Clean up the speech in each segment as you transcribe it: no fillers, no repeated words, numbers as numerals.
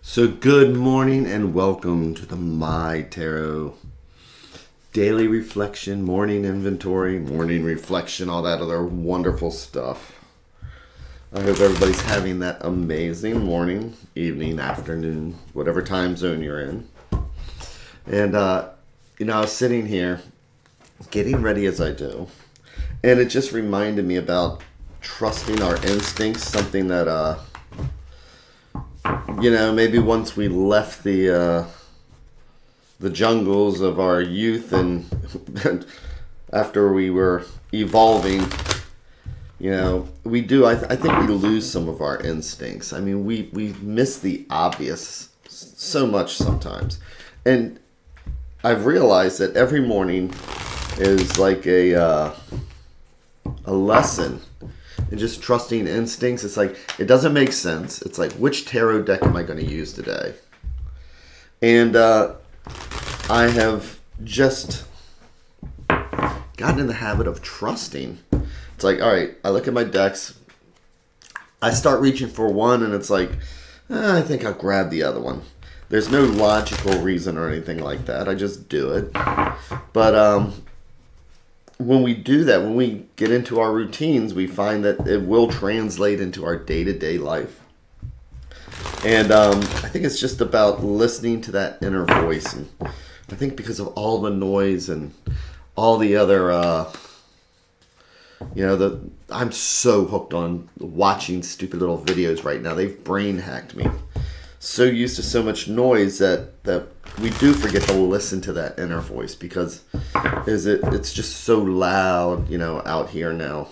So good morning and welcome to the MyTarot daily reflection, morning inventory, morning reflection, all that other wonderful stuff. I hope everybody's having that amazing morning, evening, afternoon, whatever time zone you're in. And, I was sitting here getting ready as I do, and it just reminded me about trusting our instincts, something that, maybe once we left the jungles of our youth and after we were evolving, I think we lose some of our instincts. I mean, we miss the obvious so much sometimes. And I've realized that every morning is like a lesson and just trusting instincts. It's like, it doesn't make sense. It's like, which tarot deck am I going to use today? And I have just gotten in the habit of trusting. It's like, all right, I look at my decks. I start reaching for one, and it's like, I think I'll grab the other one. There's no logical reason or anything like that. I just do it. But when we do that, when we get into our routines, we find that it will translate into our day-to-day life. And I think it's just about listening to that inner voice. And I think because of all the noise and all the other, I'm so hooked on watching stupid little videos right now. They've brain hacked me. So used to so much noise that we do forget to listen to that inner voice because it's just so loud, out here now.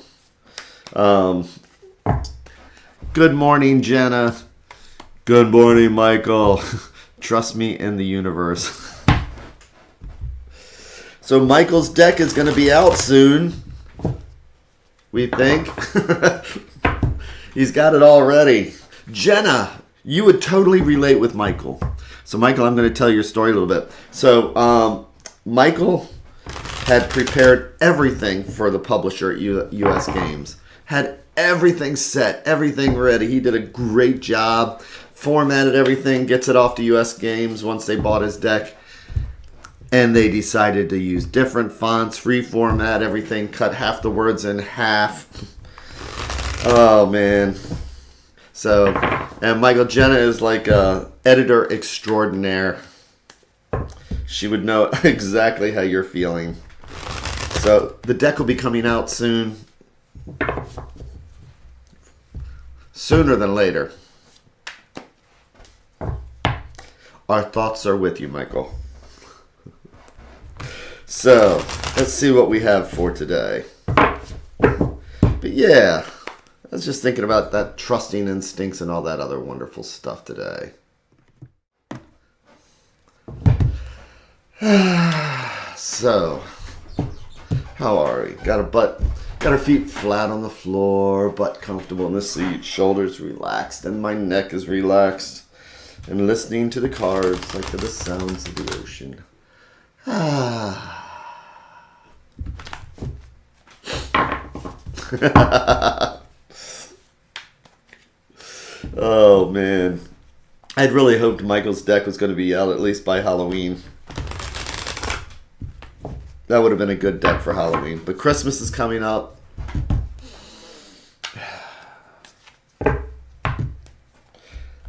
Good morning, Jenna. Good morning, Michael. Trust me in the universe. So Michael's deck is going to be out soon, we think. He's got it all ready. Jenna, you would totally relate with Michael. So Michael, I'm going to tell your story a little bit. So Michael had prepared everything for the publisher at US Games. Had everything set, everything ready. He did a great job. Formatted everything, gets it off to US Games once they bought his deck. And they decided to use different fonts, reformat everything, cut half the words in half. Oh, man. So, and Michael, Jenna is like a editor extraordinaire. She would know exactly how you're feeling. So, the deck will be coming out soon. Sooner than later. Our thoughts are with you, Michael. So, let's see what we have for today. But yeah, I was just thinking about that trusting instincts and all that other wonderful stuff today. So, how are we? Got our feet flat on the floor, butt comfortable in the seat, shoulders relaxed, and my neck is relaxed. And listening to the cards like to the sounds of the ocean. Oh, man. I'd really hoped Michael's deck was going to be out at least by Halloween. That would have been a good deck for Halloween. But Christmas is coming up.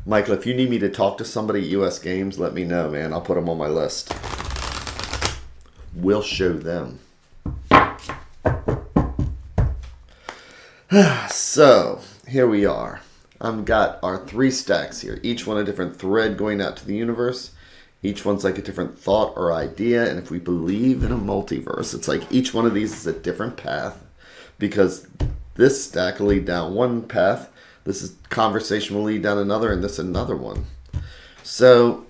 Michael, if you need me to talk to somebody at US Games, let me know, man. I'll put them on my list. We'll show them. So, here we are. I've got our 3 stacks here. Each one a different thread going out to the universe. Each one's like a different thought or idea. And if we believe in a multiverse, it's like each one of these is a different path. Because this stack will lead down one path. This conversation will lead down another, and this another one. So,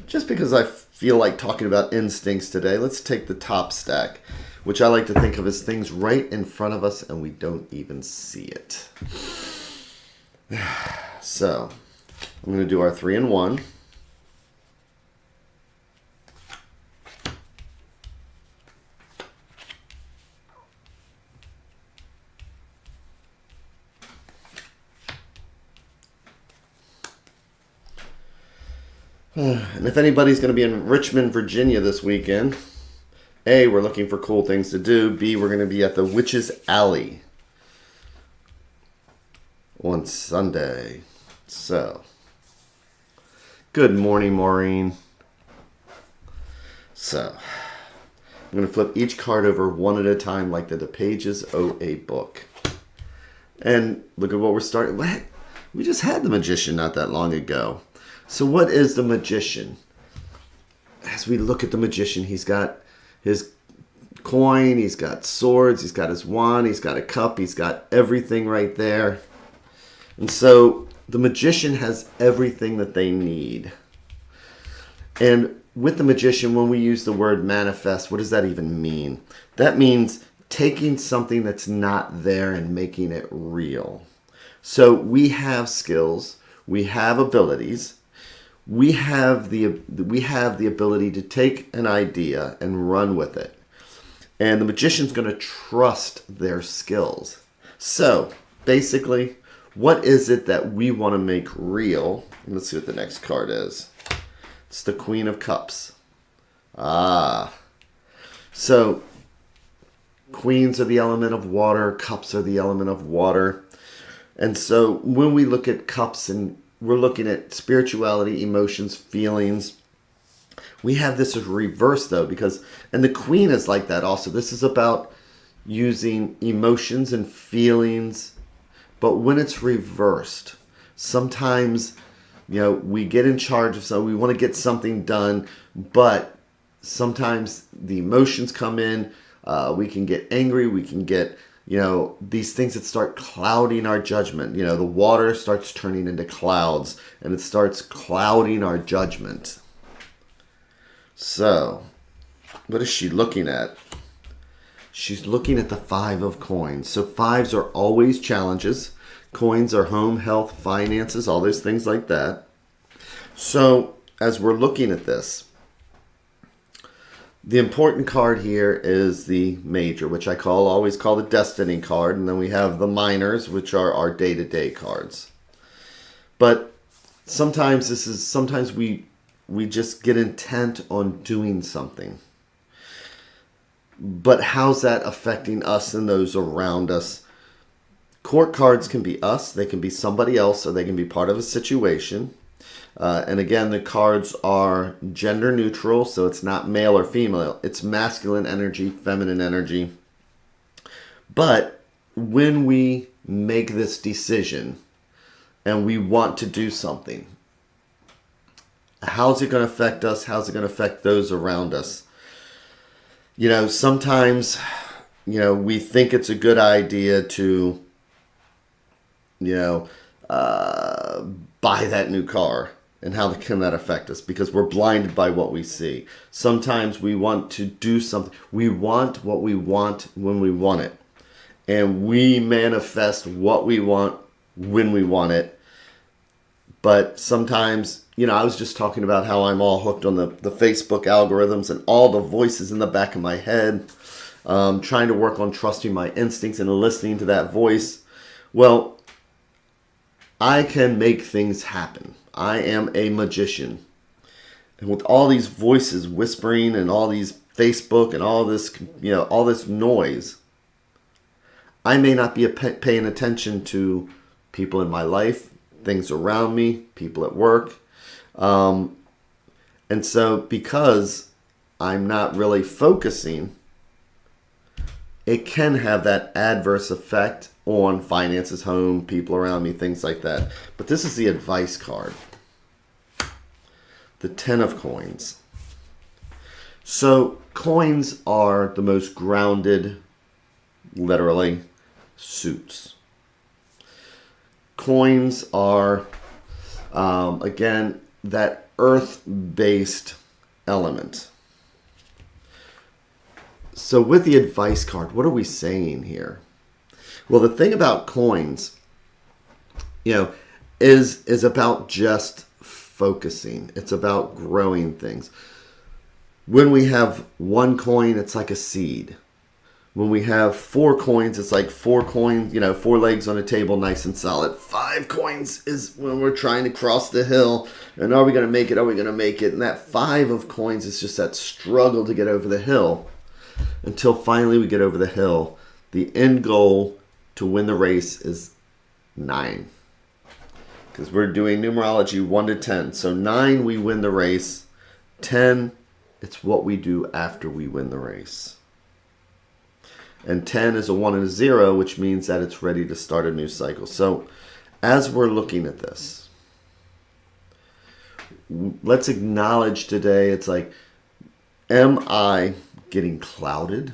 just because I feel like talking about instincts today, let's take the top stack, which I like to think of as things right in front of us and we don't even see it. So, I'm going to do our 3-in-1. And if anybody's going to be in Richmond, Virginia this weekend, A, we're looking for cool things to do. B, we're going to be at the Witch's Alley on Sunday. So, good morning, Maureen. So, I'm going to flip each card over one at a time like the pages of a book. And look at what we're starting. What? We just had the Magician not that long ago. So what is the Magician? As we look at the Magician, he's got his coin, he's got swords, he's got his wand, he's got a cup, he's got everything right there. And so the Magician has everything that they need. And with the Magician, when we use the word manifest, what does that even mean? That means taking something that's not there and making it real. So we have skills, we have abilities, we have the ability to take an idea and run with it. And the Magician's going to trust their skills. So basically, what is it that we want to make real? Let's see what the next card is. It's the Queen of Cups. So queens are the element of water, cups are the element of water. And so when we look at cups and we're looking at spirituality, emotions, feelings, we have this reverse though, and the Queen is like that also. This is about using emotions and feelings, but when it's reversed, sometimes, we get in charge of something, we want to get something done, but sometimes the emotions come in, we can get angry, we can get, these things that start clouding our judgment. The water starts turning into clouds, and it starts clouding our judgment. So, what is she looking at? She's looking at the Five of Coins. So fives are always challenges. Coins are home, health, finances, all those things like that. So, as we're looking at this, the important card here is the Major, which I always call the Destiny card. And then we have the Minors, which are our day-to-day cards. But sometimes we just get intent on doing something. But how's that affecting us and those around us? Court cards can be us, they can be somebody else, or they can be part of a situation. And again, the cards are gender neutral, so it's not male or female. It's masculine energy, feminine energy. But when we make this decision and we want to do something, how's it going to affect us? How's it going to affect those around us? Sometimes, we think it's a good idea to, buy that new car. And how can that affect us? Because we're blinded by what we see. Sometimes we want to do something. We want what we want when we want it. And we manifest what we want when we want it. But sometimes, I was just talking about how I'm all hooked on the Facebook algorithms and all the voices in the back of my head. Trying to work on trusting my instincts and listening to that voice. Well, I can make things happen. I am a magician. And with all these voices whispering and all these Facebook and all this noise, I may not be paying attention to people in my life, things around me, people at work. And so because I'm not really focusing, it can have that adverse effect on finances, home, people around me, things like that. But this is the advice card. The 10 of Coins. So coins are the most grounded, literally, suits. Coins are, again, that earth-based element. So with the advice card, what are we saying here? Well, the thing about coins, is about just focusing. It's about growing things. When we have one coin, it's like a seed. When we have 4 coins, it's like 4 coins, 4 legs on a table, nice and solid. 5 coins is when we're trying to cross the hill. And are we going to make it? Are we going to make it? And that 5 of coins is just that struggle to get over the hill until finally we get over the hill. The end goal to win the race is 9. Because we're doing numerology 1 to 10. So 9, we win the race. 10, it's what we do after we win the race. And 10 is a 1 and a 0, which means that it's ready to start a new cycle. So as we're looking at this, let's acknowledge today, it's like, am I getting clouded?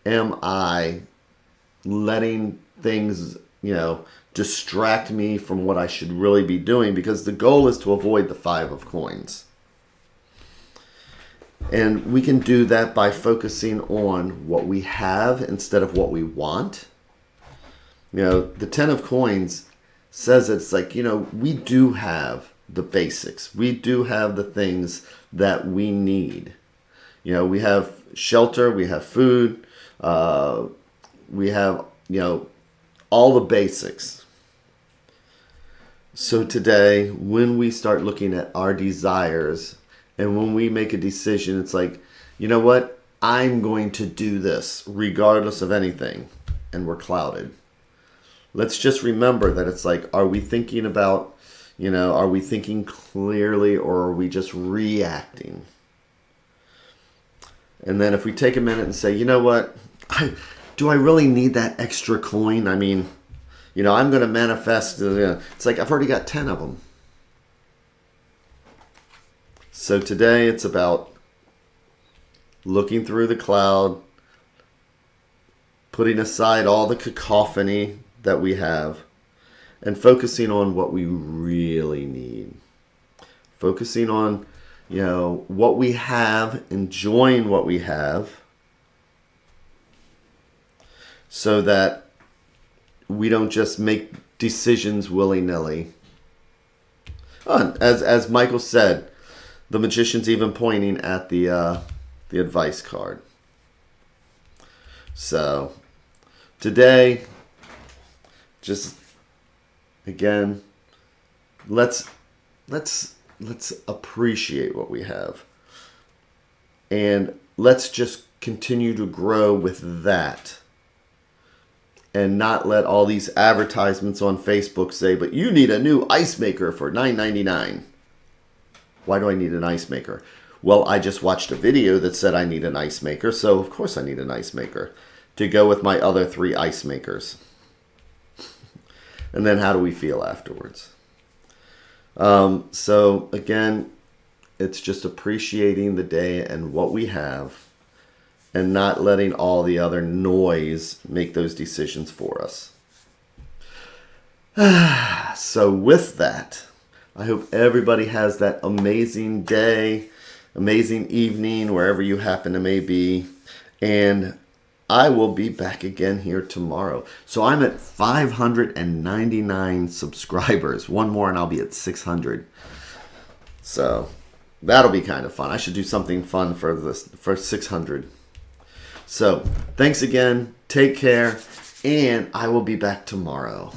Am I letting things, distract me from what I should really be doing? Because the goal is to avoid the 5 of coins. And we can do that by focusing on what we have instead of what we want. The 10 of coins says it's like, we do have the basics. We do have the things that we need. We have shelter, we have food, we have, all the basics. So today, when we start looking at our desires, and when we make a decision, it's like, you know what? I'm going to do this regardless of anything. And we're clouded. Let's just remember that it's like, are we thinking about, are we thinking clearly, or are we just reacting? And then if we take a minute and say, you know what? Do I really need that extra coin? I mean, I'm going to manifest. It's like, I've already got 10 of them. So today it's about looking through the cloud, putting aside all the cacophony that we have, and focusing on what we really need. Focusing on, what we have, enjoying what we have, so that we don't just make decisions willy-nilly. As Michael said, the magician's even pointing at the advice card. So today, just again, let's appreciate what we have, and let's just continue to grow with that, and not let all these advertisements on Facebook say, but you need a new ice maker for $9.99. Why do I need an ice maker? Well, I just watched a video that said I need an ice maker, so of course I need an ice maker to go with my other 3 ice makers. And then how do we feel afterwards? So again, it's just appreciating the day and what we have, and not letting all the other noise make those decisions for us. So with that, I hope everybody has that amazing day, amazing evening, wherever you happen to may be. And I will be back again here tomorrow. So I'm at 599 subscribers. One more and I'll be at 600. So that'll be kind of fun. I should do something fun for 600. So thanks again. Take care. And I will be back tomorrow.